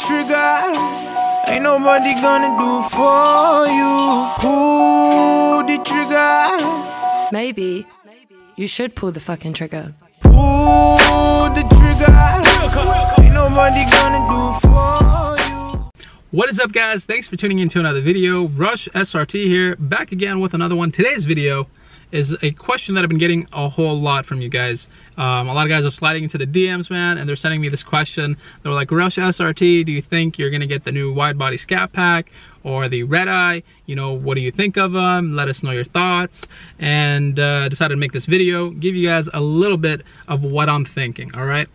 trigger. Ain't nobody gonna do for you. Pull the trigger. Maybe you should pull the fucking trigger. Pull the trigger. Ain't nobody gonna do for you. What is up, guys? Thanks for tuning in to another video. Rush SRT here, back again with another one. Today's video is a question that I've been getting a whole lot from you guys. A lot of guys are sliding into the DMs, man, and they're sending me this question. They're like, Rush SRT, do you think you're gonna get the new wide body Scat Pack or the Red Eye? You know, what do you think of them? Let us know your thoughts. And decided to make this video, give you guys a little bit of what I'm thinking, all right?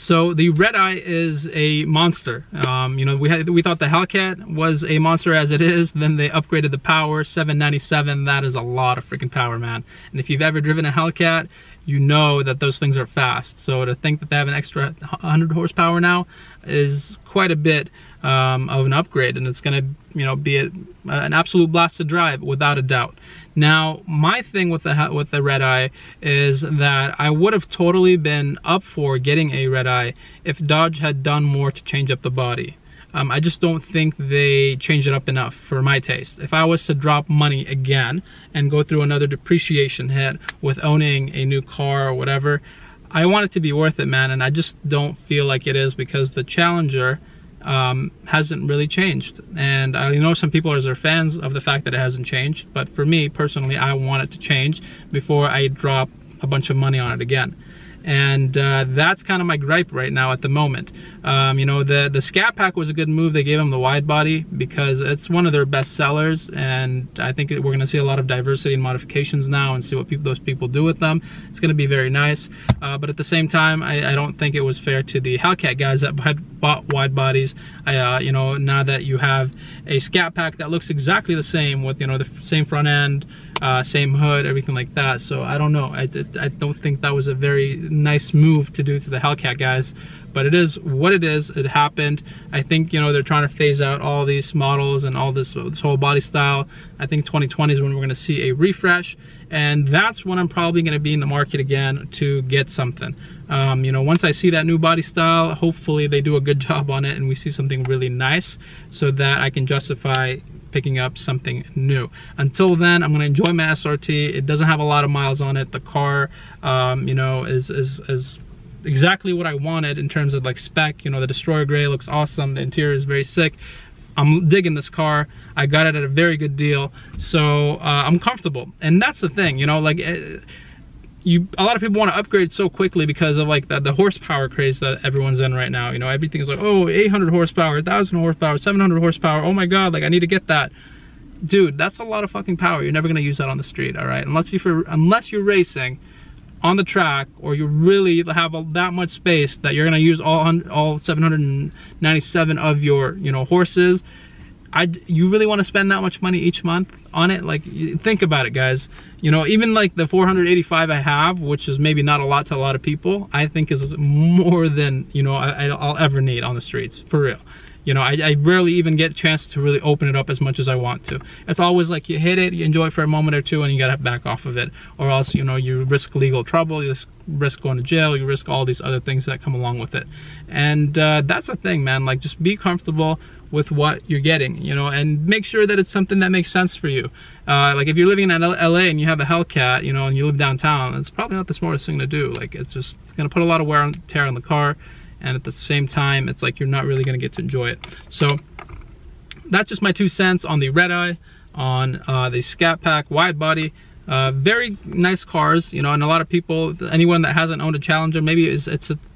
So the Red Eye is a monster. You know, we thought the Hellcat was a monster as it is. Then they upgraded the power, 797. That is a lot of freaking power, man. And if you've ever driven a Hellcat, you know that those things are fast. So to think that they have an extra 100 horsepower now is quite a bit of an upgrade, and it's gonna, you know, be an absolute blast to drive without a doubt. Now, my thing with the Red Eye is that I would have totally been up for getting a Red Eye if Dodge had done more to change up the body. I just don't think they changed it up enough for my taste. If I was to drop money again and go through another depreciation hit with owning a new car or whatever, I want it to be worth it, man, and I just don't feel like it is, because the Challenger hasn't really changed. And I know some people are fans of the fact that it hasn't changed, but for me personally, I want it to change before I drop a bunch of money on it again. And that's kind of my gripe right now at the moment. You know, the Scat Pack was a good move. They gave them the wide body because it's one of their best sellers, and I think we're going to see a lot of diversity and modifications now and see what those people do with them. It's going to be very nice, but at the same time, I don't think it was fair to the Hellcat guys that had bought wide bodies. You know, now that you have a Scat Pack that looks exactly the same with, you know, the same front end, same hood, everything like that. So I don't know. I don't think that was a very nice move to do to the Hellcat guys, but it is what it is. It happened. I think, you know, they're trying to phase out all these models and all this whole body style. I think 2020 is when we're going to see a refresh, and that's when I'm probably going to be in the market again to get something. You know, once I see that new body style, hopefully they do a good job on it and we see something really nice so that I can justify picking up something new. Until then, I'm going to enjoy my SRT. It doesn't have a lot of miles on it. The car, you know, is exactly what I wanted in terms of like spec. You know, the Destroyer Gray looks awesome. The interior is very sick. I'm digging this car. I got it at a very good deal, so I'm comfortable. And that's the thing, you know, like a lot of people want to upgrade so quickly because of like the horsepower craze that everyone's in right now. You know, everything is like, oh, 800 horsepower, 1,000 horsepower, 700 horsepower. Oh my God, like I need to get that. Dude, that's a lot of fucking power. You're never gonna use that on the street, all right? Unless you're racing on the track, or you really have that much space that you're gonna use all 797 of your, you know, horses. You really want to spend that much money each month on it? Like, think about it, guys. You know, even like the 485 I have, which is maybe not a lot to a lot of people, I think is more than, you know, I'll ever need on the streets, for real. You know, I rarely even get a chance to really open it up as much as I want to. It's always like you hit it, you enjoy it for a moment or two, and you gotta back off of it. Or else, you know, you risk legal trouble, you risk going to jail, you risk all these other things that come along with it. And that's the thing, man. Like, just be comfortable with what you're getting, you know, and make sure that it's something that makes sense for you. Like if you're living in LA and you have a Hellcat, you know, and you live downtown, it's probably not the smartest thing to do. Like, it's gonna put a lot of wear and tear on the car, and at the same time, it's like you're not really gonna get to enjoy it. So that's just my 2 cents on the Red Eye, on the Scat Pack wide body. Very nice cars, you know, and a lot of people, anyone that hasn't owned a Challenger, maybe it's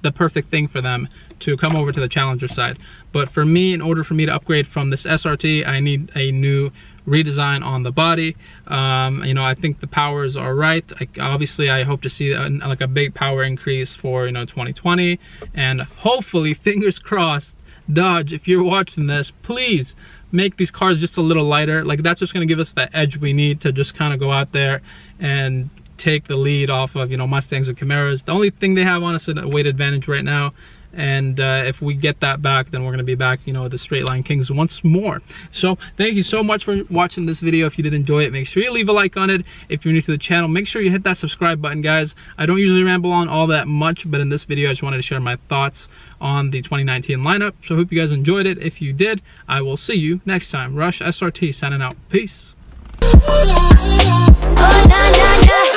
the perfect thing for them to come over to the Challenger side. But for me, in order for me to upgrade from this SRT, I need a new redesign on the body. You know, I think the powers are right. Obviously, I hope to see like a big power increase for, you know, 2020, and hopefully, fingers crossed, Dodge, if you're watching this, please make these cars just a little lighter. Like, that's just going to give us the edge we need to just kind of go out there and take the lead off of, you know, Mustangs and Camaros. The only thing they have on us a weight advantage right now And if we get that back, then we're going to be back, you know, the straight line kings once more. So thank you so much for watching this video. If you did enjoy it, make sure you leave a like on it. If you're new to the channel, make sure you hit that subscribe button, guys. I don't usually ramble on all that much, but in this video I just wanted to share my thoughts on the 2019 lineup. So I hope you guys enjoyed it. If you did, I will see you next time. Rush SRT signing out. Peace. Oh, nah, nah, nah.